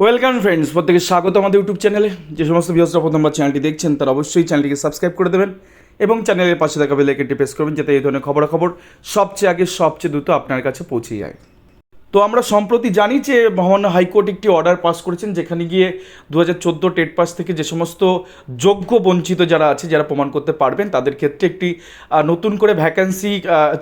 Welcome friends, প্রত্যেকে স্বাগত আমাদের ইউটিউব চ্যানেলে। যে সমস্ত ভিউয়ার্সরা প্রথমবার চ্যানেলটি দেখছেন তারা অবশ্যই চ্যানেলটিকে সাবস্ক্রাইব করে দেবেন এবং চ্যানেলের পাশে থাকা বেল আইকনটি প্রেস করবেন যাতে এই ধরনের খবরাখবর সবচেয়ে আগে সবচেয়ে দ্রুত আপনার কাছে পৌঁছে যায়। তো আমরা সম্প্রতি জানি যে মহামান্য হাইকোর্ট একটি অর্ডার পাস করেছেন, যেখানে গিয়ে 2014 টেট পাস থেকে যে সমস্ত যোগ্য বঞ্চিত যারা আছে, যারা প্রমাণ করতে পারবেন, তাদের ক্ষেত্রে একটি নতুন করে ভ্যাকান্সি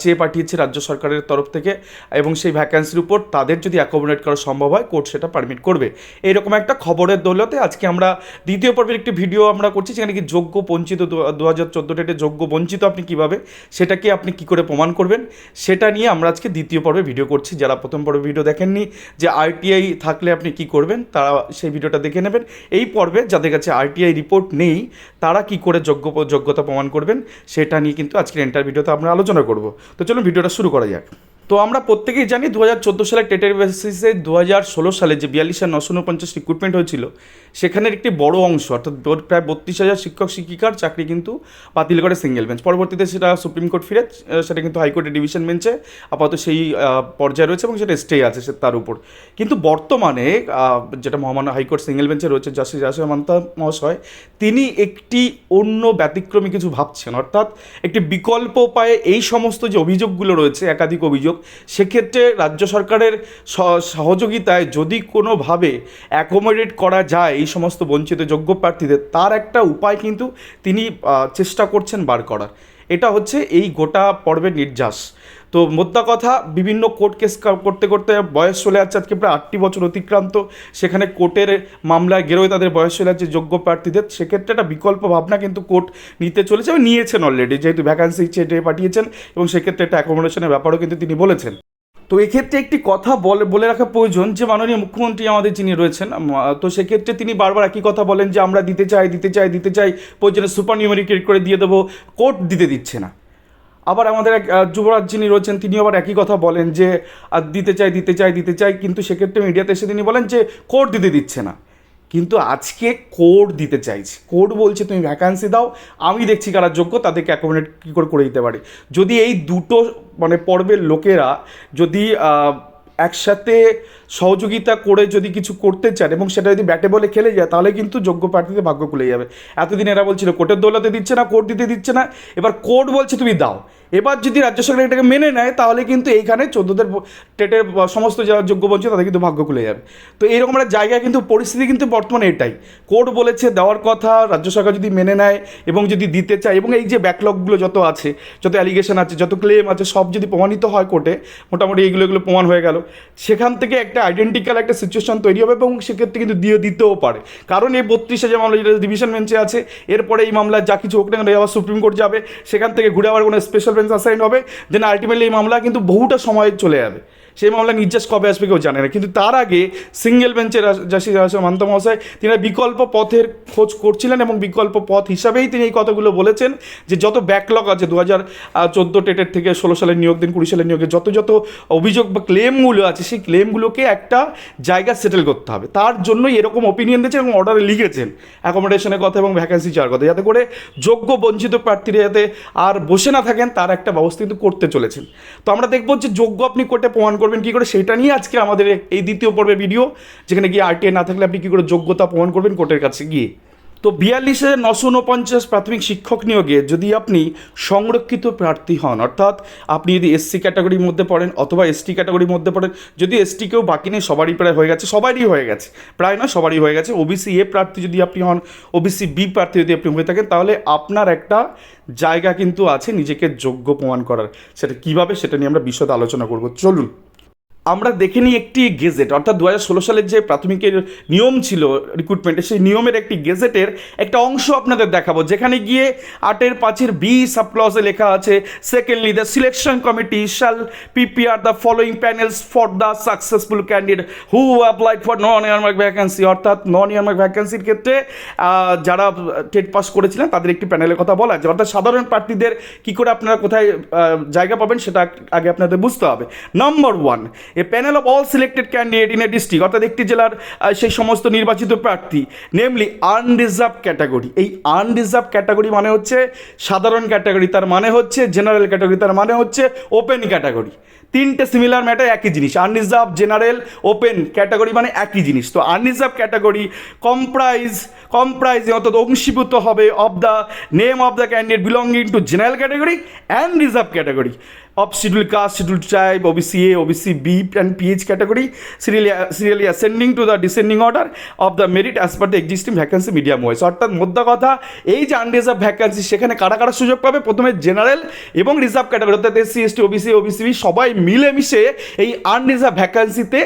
চেয়ে পাঠিয়েছে রাজ্য সরকারের তরফ থেকে, এবং সেই ভ্যাকান্সির উপর তাদের যদি অ্যাকোমোডেট করা সম্ভব হয় কোর্ট সেটা পারমিট করবে। এইরকম একটা খবরের দৌলতে আজকে আমরা দ্বিতীয় পর্বের একটি ভিডিও আমরা করছি, যেখানে কি যোগ্য বঞ্চিত 2014 টেটে যোগ্য বঞ্চিত আপনি কীভাবে, সেটাকে আপনি কী করে প্রমাণ করবেন, সেটা নিয়ে আমরা আজকে দ্বিতীয় পর্বে ভিডিও করছি। যারা প্রথম পর্বে ভিডিও দেখেননি যে আরটিআই থাকলে আপনি কি করবেন, তারা সেই ভিডিওটা দেখে নেবেন। এই পর্বে যাদের কাছে আরটিআই রিপোর্ট নেই তারা কি করে যোগ্যতা প্রমাণ করবেন সেটা নিয়ে কিন্তু আজকের এন্টার ভিডিওতে আমরা আলোচনা করব। তো চলুন ভিডিওটা শুরু করা যাক। তো আমরা প্রত্যেকেই জানি 2014 সালে টেটের বেসিসে 2016 সালে যে 42,949 রিক্রুটমেন্ট হয়েছিল, সেখানের একটি বড় অংশ অর্থাৎ প্রায় 32,000 শিক্ষক শিক্ষিকার চাকরি কিন্তু বাতিল করে সিঙ্গেল বেঞ্চ। পরবর্তীতে সেটা সুপ্রিম কোর্ট ফিরে, সেটা কিন্তু হাইকোর্টের ডিভিশন বেঞ্চে আপাতত সেই পর্যায়ে রয়েছে এবং সেটা স্টে আছে তার উপর। কিন্তু বর্তমানে যেটা মহামান্য হাইকোর্ট সিঙ্গেল বেঞ্চে রয়েছে জাস্টিস রাজা মান্তা মহাশয়, তিনি একটি অন্য ব্যতিক্রমী কিছু ভাবছেন, অর্থাৎ একটি বিকল্প উপায়ে এই সমস্ত যে অভিযোগগুলো রয়েছে, একাধিক অভিযোগ, সেক্ষেত্রে রাজ্য সরকারের সহযোগিতায় যদি কোনোভাবে অ্যাকোমোডেট করা যায় এই সমস্ত বঞ্চিত যোগ্য প্রার্থীদের, তার একটা উপায় কিন্তু তিনি চেষ্টা করছেন বার করার। এটা হচ্ছে এই গোটা পর্বের নির্যাস। তো মোদ্দা কথা, বিভিন্ন কোর্ট কেস করতে করতে বয়স চলে যাচ্ছে, আজকে প্রায় 8টি বছর অতিক্রান্ত, সেখানে কোর্টের মামলায় গেরোয় তাদের বয়স চলে যাচ্ছে যোগ্য প্রার্থীদের। সেক্ষেত্রে একটা বিকল্প ভাবনা কিন্তু কোর্ট নিতে চলেছে এবং নিয়েছেন অলরেডি, যেহেতু ভ্যাকান্সি চেয়ে পাঠিয়েছেন, এবং সেক্ষেত্রে একটা অ্যাকোমোডেশনের ব্যাপারও কিন্তু তিনি বলেছেন। তো এক্ষেত্রে একটি কথা বলে রাখা প্রয়োজন যে মাননীয় মুখ্যমন্ত্রী আমাদের যিনি রয়েছেন, তো সেক্ষেত্রে তিনি বারবার একই কথা বলেন যে আমরা দিতে চাই, প্রয়োজনে সুপার নিউমেরিকেট করে দিয়ে দেবো, কোর্ট দিতে দিচ্ছে না। আবার আমাদের এক যুবরাজ যিনি রয়েছেন, তিনি আবার একই কথা বলেন যে দিতে চাই, কিন্তু সেক্ষেত্রে মিডিয়াতে এসে তিনি বলেন যে কোর্ট দিতে দিচ্ছে না। কিন্তু আজকে কোর্ট দিতে চাইছে, কোর্ট বলছে তুমি ভ্যাকান্সি দাও, আমি দেখছি কারা যোগ্য, তাদেরকে অ্যাকোমোডেট কী করে দিতে পারে। যদি এই দুটো পর্বের লোকেরা যদি একসাথে সহযোগিতা করে যদি কিছু করতে চান এবং সেটা যদি ব্যাটে বলে খেলে যায়, তাহলে কিন্তু যোগ্য প্রার্থীদের ভাগ্য খুলে যাবে। এতদিন এরা বলছিল কোর্টের দৌলতে দিচ্ছে না, কোর্ট দিতে দিচ্ছে না, এবার কোর্ট বলছে তুমি দাও। এবার যদি রাজ্য সরকার এটাকে মেনে নেয়, তাহলে কিন্তু এইখানে 14দের টেটের সমস্ত যারা যোগ্য বলছে তাদের কিন্তু ভাগ্য খুলে যাবে। তো এইরকম একটা জায়গায় কিন্তু পরিস্থিতি কিন্তু বর্তমানে এটাই। কোর্ট বলেছে দেওয়ার কথা, রাজ্য সরকার যদি মেনে নেয় এবং যদি দিতে চায়, এবং এই যে ব্যাকলগগুলো যত আছে, যত অ্যালিগেশন আছে, যত ক্লেম আছে, সব যদি প্রমাণিত হয় কোর্টে, মোটামুটি এগুলো প্রমাণ হয়ে গেল, সেখান থেকে একটা আইডেন্টিক্যাল একটা সিচুয়েশন তৈরি হবে এবং সেক্ষেত্রে কিন্তু দিতেও পারে। কারণ এই 32 যে মামলা যেটা ডিভিশন বেঞ্চে আছে, এরপরে এই মামলা যা কিছু হোক না কেন আবার সুপ্রিম কোর্ট যাবে, সেখান থেকে ঘুরে আবার কোনো স্পেশাল বেঞ্চ অ্যাসাইন হবে, দেন আলটিমেটলি এই মামলা কিন্তু বহুটা সময় চলে যাবে। সেই মামলা নির্যাস কবে আসবে কেউ জানে না। কিন্তু তার আগে সিঙ্গেল বেঞ্চের জাস্টিস রাজা মান্তা মহাশয় তিনি বিকল্প পথের খোঁজ করছিলেন এবং বিকল্প পথ হিসাবেই তিনি এই কথাগুলো বলেছেন যে যত ব্যাকলগ আছে 2014 টেটের থেকে 16 সালের নিয়োগ দিন, 20 সালের নিয়োগে যত অভিযোগ বা ক্লেমগুলো আছে, সেই ক্লেমগুলোকে একটা জায়গা সেটেল করতে হবে। তার জন্যই এরকম ওপিনিয়ন দিয়েছেন এবং অর্ডারে লিখেছেন অ্যাকোমোডেশনের কথা এবং ভ্যাকান্সি চাওয়ার কথা, যাতে করে যোগ্য বঞ্চিত প্রার্থীরা যাতে আর বসে না থাকেন, তার একটা ব্যবস্থা কিন্তু করতে চলেছেন। তো আমরা দেখবো যে যোগ্য আপনি কোর্টে প্রমাণ করবেন কী করে, সেটা নিয়ে আজকে আমাদের এই দ্বিতীয় পর্বের ভিডিও, যেখানে গিয়ে আরটিআই না থাকলে আপনি কী করে যোগ্যতা প্রমাণ করবেন কোর্টের কাছে গিয়ে। তো 42,949 প্রাথমিক শিক্ষক নিয়োগে যদি আপনি সংরক্ষিত প্রার্থী হন, অর্থাৎ আপনি যদি এসসি ক্যাটাগরির মধ্যে পড়েন অথবা এসটি ক্যাটাগরির মধ্যে পড়েন, যদি এসটি কেউ বাকি নেই, সবারই প্রায় হয়ে গেছে, প্রায় না সবারই হয়ে গেছে, ওবিসি এ প্রার্থী যদি আপনি হন, ওবিসি বি প্রার্থী যদি আপনি হয়ে থাকেন, তাহলে আপনার একটা জায়গা কিন্তু আছে নিজেকে যোগ্য প্রমাণ করার। সেটা কীভাবে, সেটা নিয়ে আমরা বিশদ আলোচনা করব। চলুন আমরা দেখে নিই একটি গেজেট, অর্থাৎ 2016 সালের যে প্রাথমিকের নিয়ম ছিল রিক্রুটমেন্টের, সেই নিয়মের একটি গেজেটের একটা অংশ আপনাদের দেখাবো, যেখানে গিয়ে 8(5) বি সাব ক্লজে লেখা আছে, secondly the selection committee shall prepare the following panels for the successful candidate who applied for non earmark vacancy. অর্থাৎ নন ইয়ারমার্ক ভ্যাকেন্সির ক্ষেত্রে যারা টেট পাস করেছিলেন তাদের একটি প্যানেলের কথা বলা আছে। অর্থাৎ সাধারণ প্রার্থীদের কী করে আপনারা কোথায় জায়গা পাবেন সেটা আগে আপনাদের বুঝতে হবে। Number 1, a panel of all selected candidate in a district, অর্থাৎ একটি জেলার সেই সমস্ত নির্বাচিত প্রার্থী, নেমলি আনরিজার্ভ ক্যাটাগরি। এই আনরিজার্ভ ক্যাটাগরি মানে হচ্ছে সাধারণ ক্যাটাগরি, তার মানে হচ্ছে জেনারেল ক্যাটাগরি, তার মানে হচ্ছে ওপেন ক্যাটাগরি। তিনটে সিমিলার ম্যাটার, একই জিনিস। আনরিজার্ভ, জেনারেল, ওপেন ক্যাটাগরি মানে একই জিনিস। তো আনরিজার্ভ ক্যাটাগরি কম্প্রাইজ অর্থাৎ অংশীভূত হবে of the name of the candidate belonging to general category and reserve category of scheduled caste, scheduled tribe, OBC A, OBC B and PH category, serially ascending to the descending order of the merit as per the existing vacancy medium wise। অর্থাৎ মোদ্দা কথা, এই যে unreserved vacancy সেখানে কারা কারা সুযোগ পাবে? প্রথমে জেনারেল এবং রিজার্ভ ক্যাটাগরি অর্থাৎ SC ST OBC OBCB সবাই মিলেমিশে এই আনরিজার্ভ ভ্যাকান্সিতে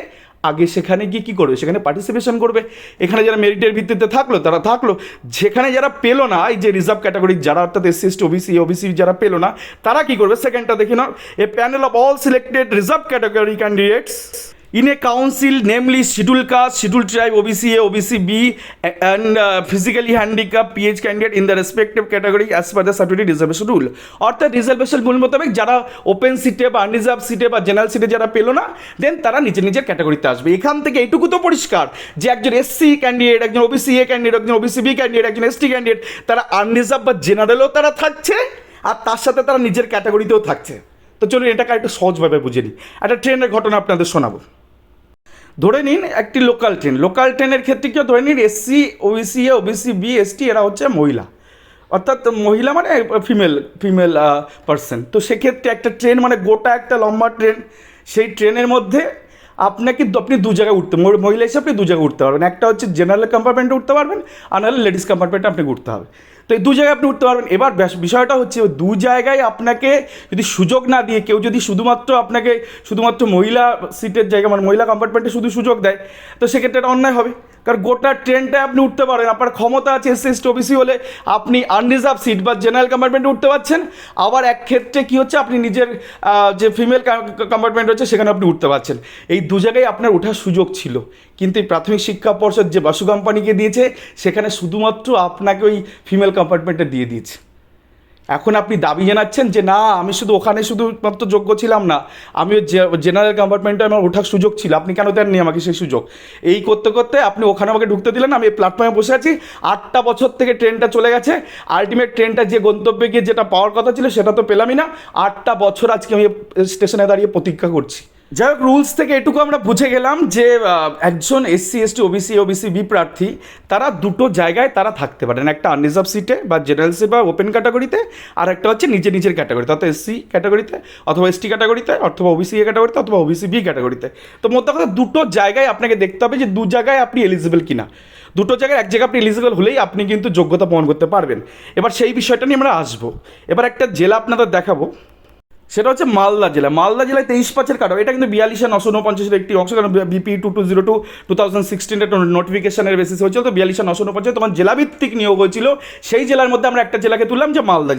আগে সেখানে গিয়ে কী করবে? সেখানে পার্টিসিপেশন করবে। এখানে যারা মেরিটের ভিত্তিতে থাকলো তারা থাকলো, যেখানে যারা পেলো না, এই যে রিজার্ভ ক্যাটাগরি যারা অর্থাৎ SC ST OBC OBC যারা পেলো না তারা কী করবে? সেকেন্ডটা দেখে নাও, a panel of all selected reserved category candidates in a council, namely scheduled caste, scheduled tribe, OBC A, OBC B and physically handicapped PH candidate in the respective category as per the statutory reservation rule। অর্থাৎ reservation rule মোতাবেক যারা open সিটে বা unreserved সিটে বা general সিটে যারা পেলো না, দেন তারা নিজের নিজের ক্যাটাগরিতে আসবে। এখান থেকে এইটুকু তো পরিষ্কার যে একজন SC ক্যান্ডিডেট, একজন OBC A ক্যান্ডিডেট, একজন OBC B ক্যান্ডিডেট, একজন ST ক্যান্ডিডেট তারা আনরিজার্ভ বা জেনারেলও তারা থাকছে আর তার সাথে তারা নিজের ক্যাটাগরিতেও থাকছে। তো চলুন এটাকে একটু সহজভাবে বুঝে নিই। একটা ট্রেনের ঘটনা আপনাদের শোনাবো। ধরে নিন একটি লোকাল ট্রেনের ক্ষেত্রে কেউ ধরে নিন SC OBC A OBC B ST এরা হচ্ছে মহিলা, অর্থাৎ মহিলা মানে ফিমেল পার্সন। তো সেক্ষেত্রে একটা ট্রেন মানে গোটা একটা লম্বা ট্রেন, সেই ট্রেনের মধ্যে আপনি দু জায়গায় মহিলা হিসেবে আপনি দু জায়গায় উঠতে পারবেন। একটা হচ্ছে জেনারেল কম্পার্টমেন্টে উঠতে পারবেন, আর নাহলে লেডিস কম্পার্টমেন্টে আপনাকে উঠতে হবে। তো এই দু জায়গায় আপনি উঠতে পারবেন। এবার বিষয়টা হচ্ছে দু জায়গায় আপনাকে যদি সুযোগ না দিয়ে কেউ যদি শুধুমাত্র মহিলা সিটের জায়গা মানে মহিলা কম্পার্টমেন্টে শুধু সুযোগ দেয়, তো সেক্ষেত্রে এটা অন্যায় হবে। কারণ গোটা ট্রেনটায় আপনি উঠতে পারেন, আপনার ক্ষমতা আছে SC ST OBC হলে আপনি আনরিজার্ভ সিট বা জেনারেল কম্পার্টমেন্টে উঠতে পারছেন। আবার এক ক্ষেত্রে কী হচ্ছে, আপনি নিজের যে ফিমেল কম্পার্টমেন্ট হচ্ছে সেখানে আপনি উঠতে পারছেন। এই দু জায়গায় আপনার ওঠার সুযোগ ছিল, কিন্তু এই প্রাথমিক শিক্ষা পর্ষদ যে বাসু কোম্পানিকে দিয়েছে সেখানে শুধুমাত্র আপনাকে ওই ফিমেল কম্পার্টমেন্টে দিয়ে দিয়েছে। এখন আপনি দাবি জানাচ্ছেন যে না, আমি ওখানে শুধুমাত্র যোগ্য ছিলাম না, আমি জেনারেল কম্পার্টমেন্টে আমার ওঠার সুযোগ ছিল, আপনি কেন দেননি আমাকে সেই সুযোগ? এই করতে করতে আপনি ওখানে আমাকে ঢুকতে দিলেন, আমি এই প্ল্যাটফর্মে বসে আছি, 8টা বছর থেকে ট্রেনটা চলে গেছে, আলটিমেট ট্রেনটা যে গন্তব্যে গিয়ে যেটা পাওয়ার কথা ছিল সেটা তো পেলামই না। 8টা বছর আজকে আমি স্টেশনে দাঁড়িয়ে প্রতীক্ষা করছি। যাই হোক, রুলস থেকে এটুকু আমরা বুঝে গেলাম যে একজন SC ST OBC OBC B প্রার্থী তারা দুটো জায়গায় তারা থাকতে পারেন, একটা আনরিজার্ভ সিটে বা জেনারেল সিট বা ওপেন ক্যাটাগরিতে, আর একটা হচ্ছে নিজের ক্যাটাগরিতে, অর্থাৎ SC ক্যাটাগরিতে অথবা ST ক্যাটাগরিতে অথবা OBC A ক্যাটাগরিতে অথবা OBC B ক্যাটাগরিতে। তো মোদ্দা কথা, দুটো জায়গায় আপনাকে দেখতে হবে যে দু জায়গায় আপনি এলিজিবল কিনা। দুটো জায়গায় এক জায়গায় আপনি এলিজিবল হলেই আপনি কিন্তু যোগ্যতা প্রমাণ করতে পারবেন। এবার সেই বিষয়টা নিয়ে আমরা আসবো। এবার একটা জেলা আপনাদের দেখাবো, সেটা হচ্ছে মালদা জেলায় 23/5 কাটা। এটা কিন্তু 42,949 একটি অংশ, কারণ BP 2202 2016 নোটিফিকেশনের বেসিস হয়েছিল। তো 42,949 তখন জেলাভিত্তিক নিয়োগ হয়েছিল। সেই জেলার মধ্যে আমরা একটা জেলাকে তুললাম যে মালদা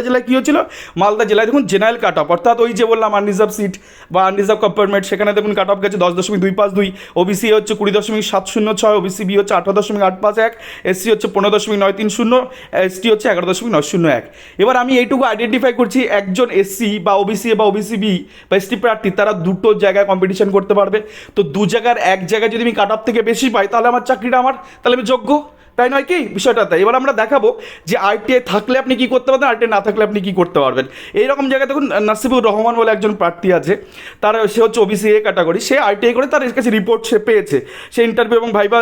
জেলায় কী হয়েছিল? মালদা জেলায় দেখুন জেনারেল কাট অফ, অর্থাৎ ওই যে বললাম আনরিজার্ভ সিট বা আনরিজার্ভ কম্পার্টমেন্ট, সেখানে দেখুন কাট অফ গেছে 10.252, OBC হচ্ছে 20.706, OBC B হচ্ছে 18.851, SC হচ্ছে 15.930, ST হচ্ছে 11.901। এবার আমি এইটুকু আইডেন্টিফাই করছি, একজন SC বা OBC বা OBC B বা ST প্রার্থী তারা দুটো জায়গায় কম্পিটিশন করতে পারবে। তো দু জায়গার এক জায়গায় যদি আমি কাট অফ থেকে বেশি পাই তাহলে আমার চাকরিটা তাহলে আমি যোগ্য, তাই নয় কি বিষয়টা? তাই এবার আমরা দেখাবো যে ITI থাকলে আপনি কী করতে পারবেন, ITI না থাকলে আপনি কী করতে পারবেন। এইরকম জায়গায় দেখুন নাসিবুর রহমান বলে একজন প্রার্থী আছে, সে হচ্ছে OBC A category, say ITI করে তার কাছে রিপোর্ট সে পেয়েছে, সে ইন্টারভিউ এবং ভাইভা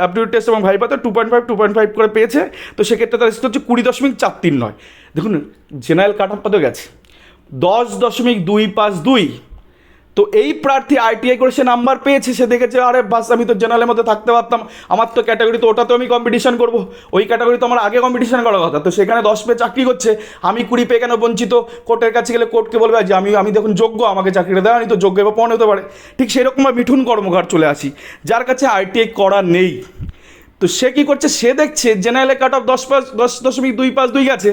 অ্যাপটিটিউড টেস্ট এবং ভাইভাতে 2.5 করে পেয়েছে। তো সেক্ষেত্রে তার হচ্ছে 20.439। দেখুন জেনারেল কাট অফ কত গেছে? 10.252। তো এই প্রার্থী ITI করে সে নাম্বার পেয়েছে, সে দেখেছে আরে বাস আমি তো জেনারেলের মধ্যে থাকতে পারতাম, আমার তো ক্যাটাগরি তো ওটাতেও আমি কম্পিটিশন করবো, ওই ক্যাটাগরি তো আমার আগে কম্পিটিশন করার কথা। তো সেখানে 10 পেয়ে চাকরি করছে, আমি 20 পেয়ে কেন বঞ্চিত? কোর্টের কাছে গেলে কোর্টকে বলবে যে আমি দেখুন যোগ্য, আমাকে চাকরিটা দেওয়া, আমি তো যোগ্য এবার পণ হতে পারে। ঠিক সেরকমভাবে মিঠুন কর্মকার চলে আসি, যার কাছে ITI করা নেই। তো সে কী করছে, সে দেখছে জেনারেলে কাট অফ 10.252 গেছে,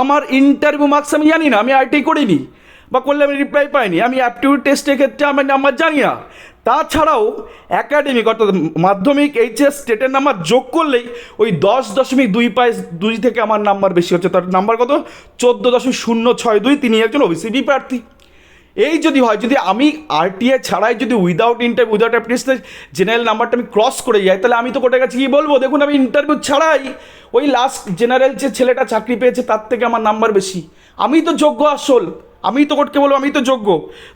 আমার ইন্টারভিউ মার্কস আমি জানি না, আমি ITI করিনি বা করলে আমি রিপ্লাই পাইনি, আমি অ্যাপটিটিউড টেস্টের ক্ষেত্রে আমার নাম্বার জানি না। তাছাড়াও একাডেমিক অর্থাৎ মাধ্যমিক HS স্টেটের নাম্বার যোগ করলেই ওই 10.252 থেকে আমার নাম্বার বেশি হচ্ছে। তার নাম্বার কত? 14.062। তিনি একজন OBC B প্রার্থী। এই যদি হয়, যদি আমি RTI ছাড়াই যদি without interview without application general নাম্বারটা আমি ক্রস করে যাই, তাহলে আমি তো কোর্টের কাছে গিয়ে বলবো দেখুন আমি ইন্টারভিউ ছাড়াই ওই লাস্ট জেনারেল যে ছেলেটা চাকরি পেয়েছে তার থেকে আমার নাম্বার বেশি, আমি তো যোগ্য আসল। আমি তো কোর্টকে বলবো আমি তো যোগ্য।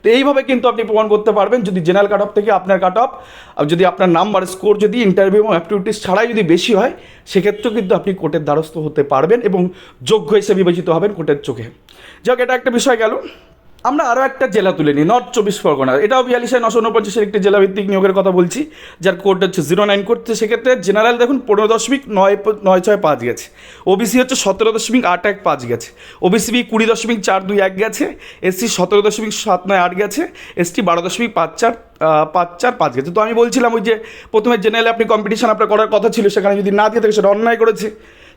তো এইভাবে কিন্তু আপনি প্রমাণ করতে পারবেন যদি জেনারেল কাট অফ থেকে আপনার কাট অফ, যদি আপনার নাম্বার স্কোর যদি ইন্টারভিউ এবং অ্যাপটিটিউড ছাড়াই যদি বেশি হয়, সেক্ষেত্রেও কিন্তু আপনি কোর্টের দ্বারস্থ হতে পারবেন এবং যোগ্য হিসেবে বিবেচিত হবেন কোর্টের চোখে। যাক, এটা একটা বিষয় গেল। আমরা আরও একটা জেলা তুলে নিই, নর্থ 24 পরগনা। এটাও 42,949 একটি জেলাভিত্তিক নিয়োগের কথা বলছি, যার কোড হচ্ছে 09 কোড। সেক্ষেত্রে জেনারেল দেখুন 15.965 গেছে, ওবিসি হচ্ছে 17.815 গেছে, ওবিসিবি 20.421 গেছে, এসসি 17.798 গেছে, এসটি 12.545 গেছে। তো আমি বলছিলাম ওই যে প্রথমে জেনারেলে আপনি কম্পিটিশন আপনার করার কথা ছিল, সেখানে যদি না দিয়ে থাকে সেটা অন্যায় করেছে,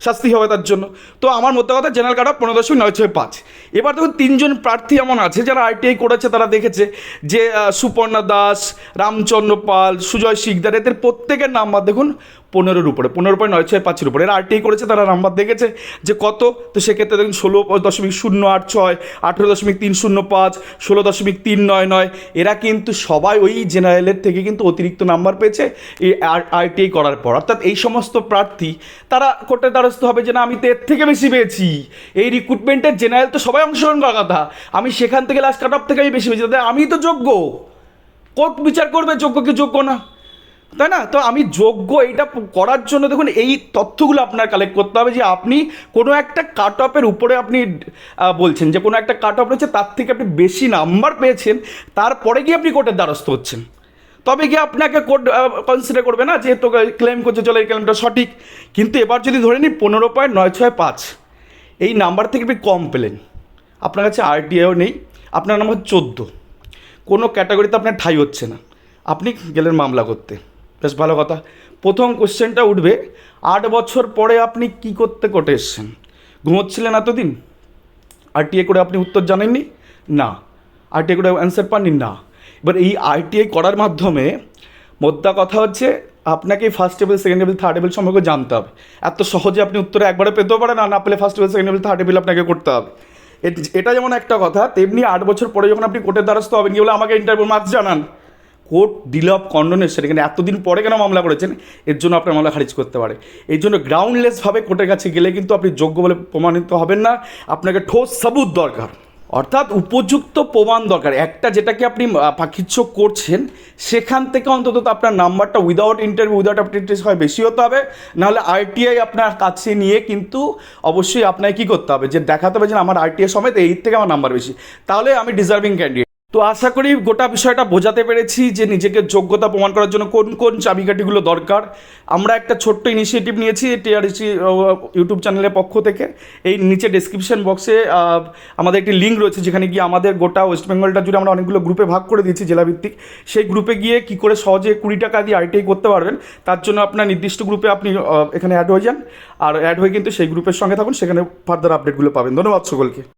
শাস্তি হবে তার জন্য। তো আমার মধ্যে কথা জেনারেল কাট অফ 15.965। এবার দেখুন 3জন প্রার্থী এমন আছে যারা আইটিআই করেছে, তারা দেখেছে যে সুপর্ণা দাস, রামচন্দ্র পাল, সুজয় শিকদার, এদের প্রত্যেকের নাম্বার দেখুন 15-এর উপরে, 15.965-এর উপরে। এরা আইটিআই করেছে, তারা নাম্বার দেখেছে যে কত। তো সেক্ষেত্রে দেখুন 16.086, 18.305, 16.399, এরা কিন্তু সবাই ওই জেনারেলের থেকে কিন্তু অতিরিক্ত নাম্বার পেয়েছে এই আইটিআই করার পর। অর্থাৎ এই সমস্ত প্রার্থী তারা কোর্টের দ্বারস্থ হবে যে না, আমি তো এর থেকে বেশি পেয়েছি, এই রিক্রুটমেন্টের জেনারেল তো সবাই অংশগ্রহণ করার কথা, আমি সেখান থেকে লাস্ট কাট অফ থেকে আমি বেশি পেয়েছি, আমি তো যোগ্য। কোর্ট বিচার করবে যোগ্য কি যোগ্য না, তাই না? তো আমি যোগ্য এইটা করার জন্য দেখুন এই তথ্যগুলো আপনার কালেক্ট করতে হবে যে আপনি কোনো একটা কাট অফের উপরে আপনি বলছেন যে কোনো একটা কাট অফ রয়েছে, তার থেকে আপনি বেশি নাম্বার পেয়েছেন, তারপরে গিয়ে আপনি কোর্টের দ্বারস্থ হচ্ছেন, তবে গিয়ে আপনাকে কোর্ট কনসিডার করবে না যে তো ক্লেম করছে, চলে এই ক্লেমটা সঠিক। কিন্তু এবার যদি ধরে নিই 15.965 এই নাম্বার থেকে আপনি কম পেলেন, আপনার কাছে আরটিআইও নেই, আপনার নাম্বার 14, কোনো ক্যাটাগরিতে আপনার ঠাঁই হচ্ছে না, আপনি গেলেন মামলা করতে, বেশ ভালো কথা। প্রথম কোশ্চেনটা উঠবে, 8 বছর পরে আপনি কি করতে কোর্টে এসছেন? ঘুমোচ্ছিলেন এতদিন? আরটিআই করে আপনি উত্তর জানেননি? না। আরটিআই করে অ্যান্সার পাননি? না। এবার এই আরটিআই করার মাধ্যমে মোদ্দা কথা হচ্ছে আপনাকে first level, second level, third level সম্পর্কে জানতে হবে। এত সহজে আপনি উত্তরে একবারে পেতেও পারেন, আর না পেলে first level, second level, third level আপনাকে করতে হবে। এটা যেমন একটা কথা, তেমনি 8 বছর পরে যখন আপনি কোর্টের দ্বারস্থ হবেন, কি বলে আমাকে ইন্টারভিউ মার্কস জানান, কোর্ট ডিলে অফ কন্ডোনেশন, এখানে এতদিন পরে কেন মামলা করেছেন, এর জন্য আপনার মামলা খারিজ করতে পারে। এই জন্য গ্রাউন্ডলেসভাবে কোর্টের কাছে গেলে কিন্তু আপনি যোগ্য বলে প্রমাণিত হবেন না, আপনাকে ঠোস সাবুত দরকার, অর্থাৎ উপযুক্ত প্রমাণ দরকার। একটা যেটাকে আপনি পাখিচ্ছ করছেন, সেখান থেকে অন্তত আপনার নাম্বারটা উইদাউট ইন্টারভিউ, উইদাউট অ্যাপটিটিউড হয় বেশি হতে হবে, নাহলে আরটিআই আপনার কাছে নিয়ে কিন্তু অবশ্যই আপনাকে কী করতে হবে, যে দেখাতে হবে যে আমার আরটিআই সমেত এই থেকে আমার নাম্বার বেশি, তাহলে আমি ডিজার্ভিং ক্যান্ডিডেট। তো আশা করি গোটা বিষয়টা বোঝাতে পেরেছি যে নিজেকে যোগ্যতা প্রমাণ করার জন্য কোন কোন চাবিকাঠিগুলো দরকার। আমরা একটা ছোট্ট ইনিশিয়েটিভ নিয়েছি টিআরসি ইউটিউব চ্যানেলের পক্ষ থেকে। এই নিচে ডেসক্রিপশন বক্সে আমাদের একটি লিঙ্ক রয়েছে, যেখানে গিয়ে আমাদের গোটা ওয়েস্ট বেঙ্গলটা জুড়ে আমরা অনেকগুলো গ্রুপে ভাগ করে দিয়েছি জেলাভিত্তিক। সেই গ্রুপে গিয়ে কী করে সহজে 20 টাকা দিয়ে আইটিআই করতে পারবেন, তার জন্য আপনার নির্দিষ্ট গ্রুপে আপনি এখানে অ্যাড হয়ে যান, আর অ্যাড হয়ে কিন্তু সেই গ্রুপের সঙ্গে থাকুন, সেখানে ফার্দার আপডেটগুলো পাবেন। ধন্যবাদ সকলকে।